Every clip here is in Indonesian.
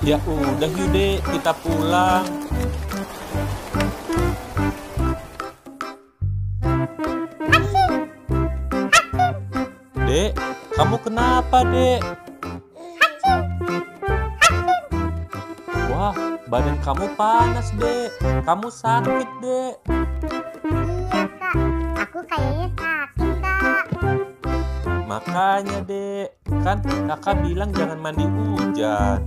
Ya udah yuk dek, kita pulang. Dek, kamu kenapa dek? Wah, badan kamu panas dek. Kamu sakit dek. Iya kak, aku kayaknya sakit kak. Makanya dek, kan kakak bilang jangan mandi hujan.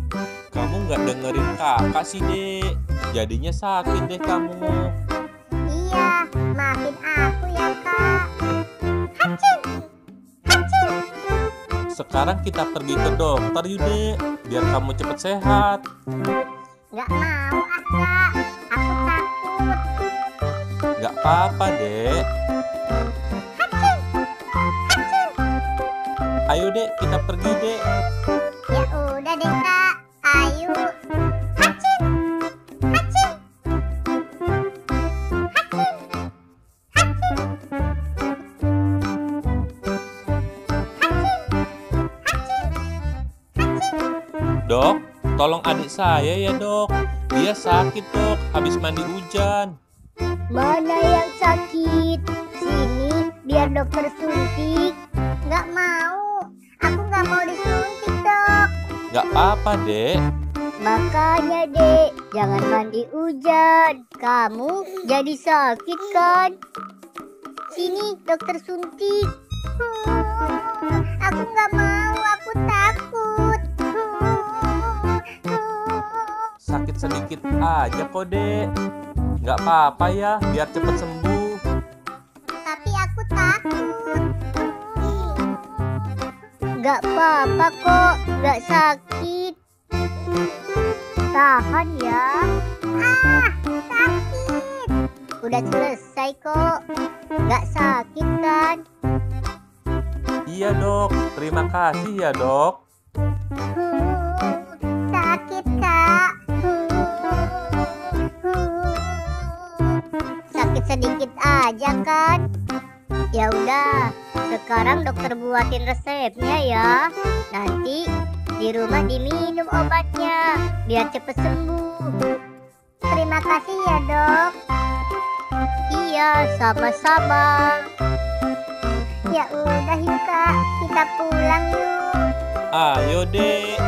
Kamu nggak dengerin kakak sih dek. Jadinya sakit deh kamu. Iya, maafin aku ya kak. Hacim, hacim. Sekarang kita pergi ke dokter yuk dek, biar kamu cepet sehat. Nggak mau ah kak, aku takut. Nggak apa-apa dek. Hacim, hacim. Ayo dek, kita pergi dek. Ya udah deh kak, ayo. Hacim, hacim. Hacim, hacim. Dok, tolong adik saya ya dok. Dia sakit dok, habis mandi hujan. Mana yang sakit? Sini, biar dokter suntik. Nggak mau, aku nggak mau disuntik dok. Nggak apa-apa dek. Makanya dek, jangan mandi hujan. Kamu jadi sakit kan? Sini dokter suntik. Aku nggak mau, aku takut. Sakit sedikit aja kok dek. Nggak apa-apa ya, biar cepet sembuh. Tapi aku takut. Nggak apa-apa kok, nggak sakit. Tahan ya. Ah, sakit. Udah selesai kok. Nggak sakit kan? Iya dok, terima kasih ya dok. Sakit kak. Sakit sedikit aja kan? Ya udah, sekarang dokter buatin resepnya ya. Nanti di rumah diminum obatnya biar cepet sembuh. Terima kasih ya dok. Iya, sama-sama. Ya udah yuk kak, kita pulang yuk. Ayo dek.